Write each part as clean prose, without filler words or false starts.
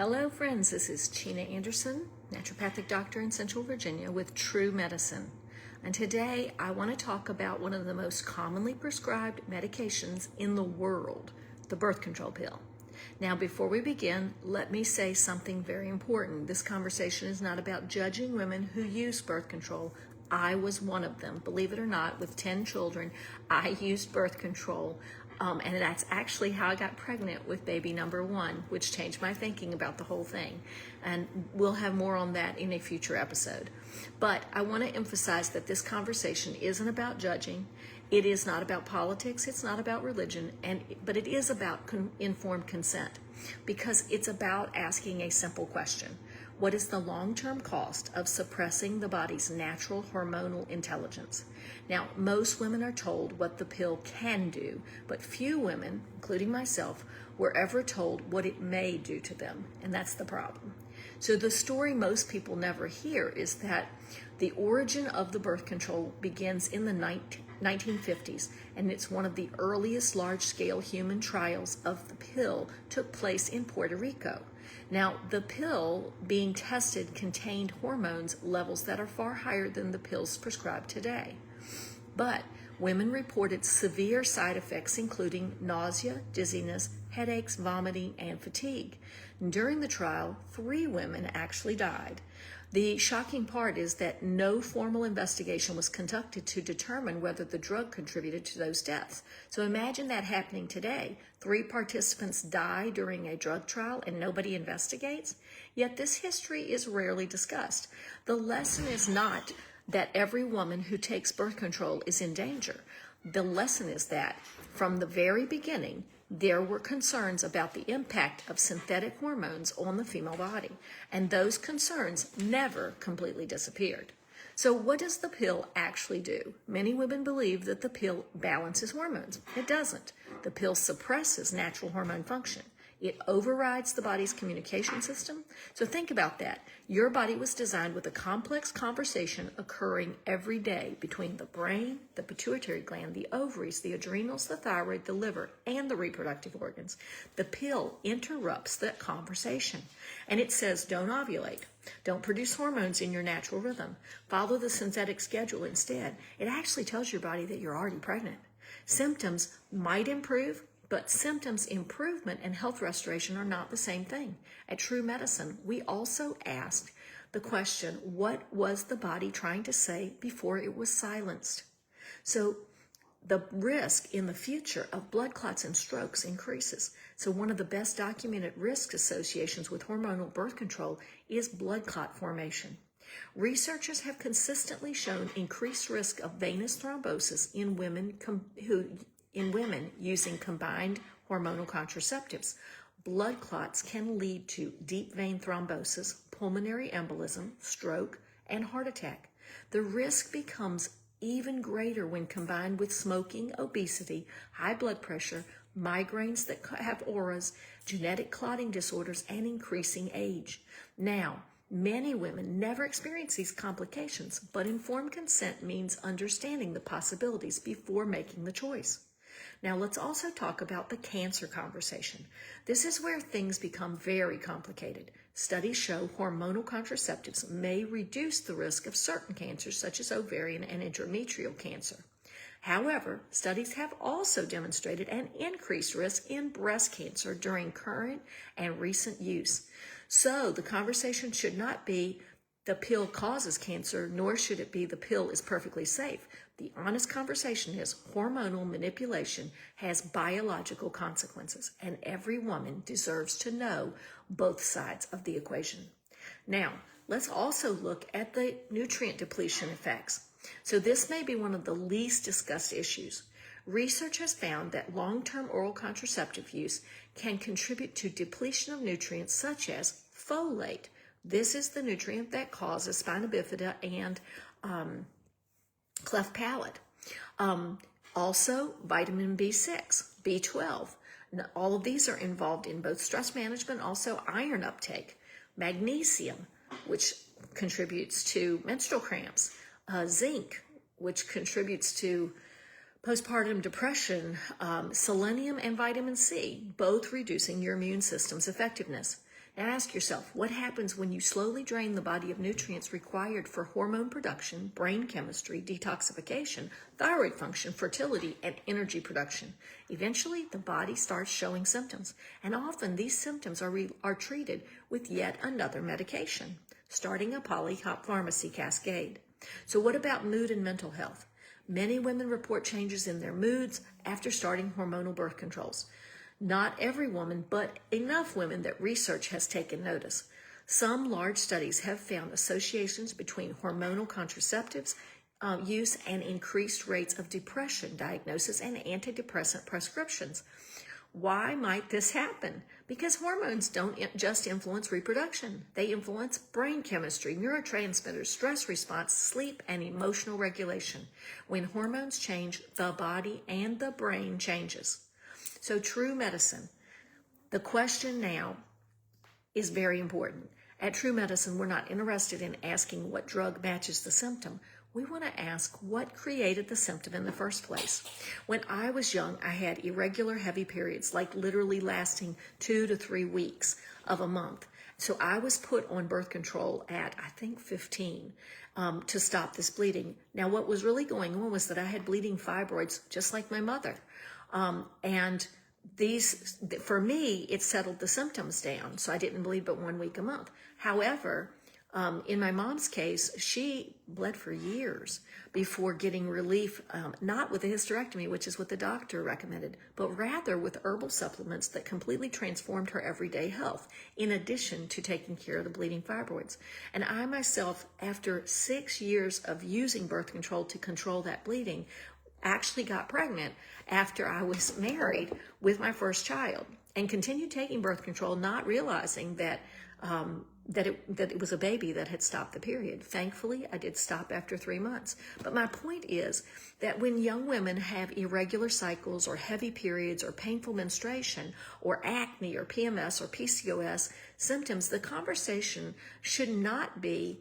Hello friends, this is Chena Anderson, naturopathic doctor in Central Virginia with True Medicine. And today I want to talk about one of the most commonly prescribed medications in the world, the birth control pill. Now before we begin, let me say something very important. This conversation is not about judging women who use birth control. I was one of them. Believe it or not, with 10 children, I used birth control. And that's actually how I got pregnant with baby number 1, which changed my thinking about the whole thing. And we'll have more on that in a future episode. But I want to emphasize that this conversation isn't about judging. It is not about politics. It's not about religion. But it is about informed consent, because it's about asking a simple question. What is the long-term cost of suppressing the body's natural hormonal intelligence? Now, most women are told what the pill can do, but few women, including myself, were ever told what it may do to them, and that's the problem. So the story most people never hear is that the origin of the birth control begins in the 1950s, and it's one of the earliest large-scale human trials of the pill took place in Puerto Rico. Now, the pill being tested contained hormones levels that are far higher than the pills prescribed today. But women reported severe side effects, including nausea, dizziness, headaches, vomiting, and fatigue. And during the trial, 3 women actually died. The shocking part is that no formal investigation was conducted to determine whether the drug contributed to those deaths. So imagine that happening today. 3 participants die during a drug trial and nobody investigates. Yet this history is rarely discussed. The lesson is not that every woman who takes birth control is in danger. The lesson is that from the very beginning, there were concerns about the impact of synthetic hormones on the female body, and those concerns never completely disappeared. So what does the pill actually do? Many women believe that the pill balances hormones. It doesn't. The pill suppresses natural hormone function. It overrides the body's communication system. So think about that. Your body was designed with a complex conversation occurring every day between the brain, the pituitary gland, the ovaries, the adrenals, the thyroid, the liver, and the reproductive organs. The pill interrupts that conversation. And it says, don't ovulate. Don't produce hormones in your natural rhythm. Follow the synthetic schedule instead. It actually tells your body that you're already pregnant. Symptoms might improve, but symptoms improvement and health restoration are not the same thing. At True Medicine, we also asked the question, what was the body trying to say before it was silenced? So the risk in the future of blood clots and strokes increases. So one of the best documented risk associations with hormonal birth control is blood clot formation. Researchers have consistently shown increased risk of venous thrombosis in women using combined hormonal contraceptives. Blood clots can lead to deep vein thrombosis, pulmonary embolism, stroke, and heart attack. The risk becomes even greater when combined with smoking, obesity, high blood pressure, migraines that have auras, genetic clotting disorders, and increasing age. Now, many women never experience these complications, but informed consent means understanding the possibilities before making the choice. Now let's also talk about the cancer conversation. This is where things become very complicated. Studies show hormonal contraceptives may reduce the risk of certain cancers such as ovarian and endometrial cancer. However, studies have also demonstrated an increased risk in breast cancer during current and recent use. So the conversation should not be the pill causes cancer, nor should it be the pill is perfectly safe. The honest conversation is hormonal manipulation has biological consequences, and every woman deserves to know both sides of the equation. Now, let's also look at the nutrient depletion effects. So this may be one of the least discussed issues. Research has found that long-term oral contraceptive use can contribute to depletion of nutrients such as folate. This is the nutrient that causes spina bifida and cleft palate. Also, vitamin B6, B12. Now, all of these are involved in both stress management, also iron uptake, magnesium, which contributes to menstrual cramps, zinc, which contributes to postpartum depression, selenium and vitamin C, both reducing your immune system's effectiveness. Now ask yourself, what happens when you slowly drain the body of nutrients required for hormone production, brain chemistry, detoxification, thyroid function, fertility, and energy production? Eventually, the body starts showing symptoms, and often these symptoms are treated with yet another medication, starting a polypharmacy cascade. So what about mood and mental health? Many women report changes in their moods after starting hormonal birth controls. Not every woman, but enough women that research has taken notice. Some large studies have found associations between hormonal contraceptives use and increased rates of depression diagnosis and antidepressant prescriptions. Why might this happen? Because hormones don't just influence reproduction. They influence brain chemistry, neurotransmitters, stress response, sleep, and emotional regulation. When hormones change, the body and the brain changes. So True Medicine, the question now is very important. At True Medicine, we're not interested in asking what drug matches the symptom. We want to ask what created the symptom in the first place. When I was young, I had irregular heavy periods, like literally lasting 2 to 3 weeks of a month. So I was put on birth control at, I think, 15 to stop this bleeding. Now, what was really going on was that I had bleeding fibroids, just like my mother. And these, for me, it settled the symptoms down. So I didn't bleed but 1 week a month. However, in my mom's case, she bled for years before getting relief, not with a hysterectomy, which is what the doctor recommended, but rather with herbal supplements that completely transformed her everyday health, in addition to taking care of the bleeding fibroids. And I myself, after 6 years of using birth control to control that bleeding, actually got pregnant after I was married with my first child, and continued taking birth control, not realizing that it was a baby that had stopped the period. Thankfully, I did stop after 3 months. But my point is that when young women have irregular cycles or heavy periods or painful menstruation or acne or PMS or PCOS symptoms, the conversation should not be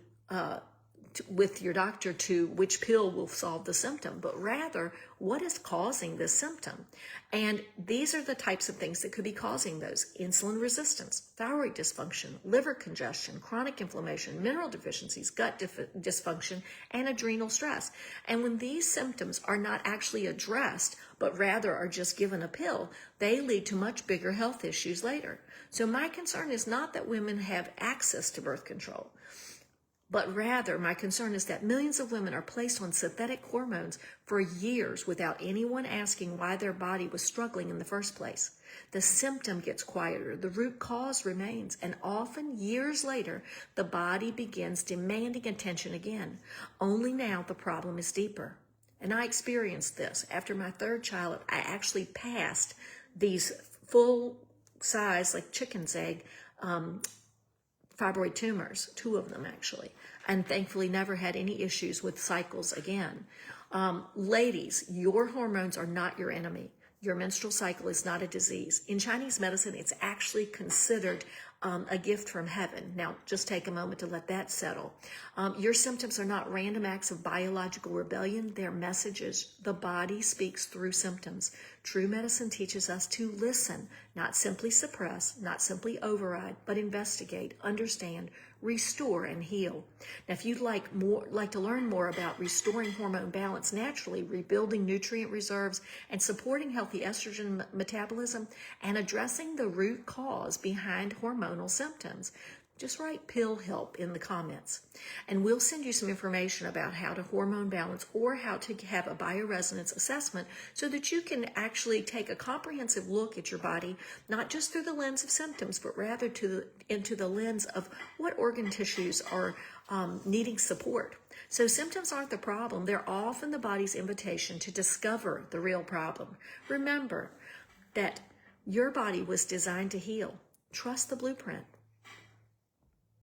with your doctor to which pill will solve the symptom, but rather what is causing this symptom. And these are the types of things that could be causing those: insulin resistance, thyroid dysfunction, liver congestion, chronic inflammation, mineral deficiencies, gut dysfunction, and adrenal stress. And when these symptoms are not actually addressed, but rather are just given a pill, they lead to much bigger health issues later. So my concern is not that women have access to birth control, but rather, my concern is that millions of women are placed on synthetic hormones for years without anyone asking why their body was struggling in the first place. The symptom gets quieter, the root cause remains, and often years later, the body begins demanding attention again. Only now the problem is deeper. And I experienced this. After my third child, I actually passed these full size, like chicken's egg, fibroid tumors, 2 of them actually, and thankfully never had any issues with cycles again. Ladies, your hormones are not your enemy. Your menstrual cycle is not a disease. In Chinese medicine, it's actually considered a gift from heaven. Now, just take a moment to let that settle. Your symptoms are not random acts of biological rebellion. They're messages. The body speaks through symptoms. True medicine teaches us to listen, not simply suppress, not simply override, but investigate, understand, restore, and heal. Now, if you'd like to learn more about restoring hormone balance naturally, rebuilding nutrient reserves, and supporting healthy estrogen metabolism, and addressing the root cause behind hormonal symptoms, just write pill help in the comments, and we'll send you some information about how to hormone balance or how to have a bioresonance assessment so that you can actually take a comprehensive look at your body, not just through the lens of symptoms, but rather into the lens of what organ tissues are needing support. So symptoms aren't the problem. They're often the body's invitation to discover the real problem. Remember that your body was designed to heal. Trust the blueprint.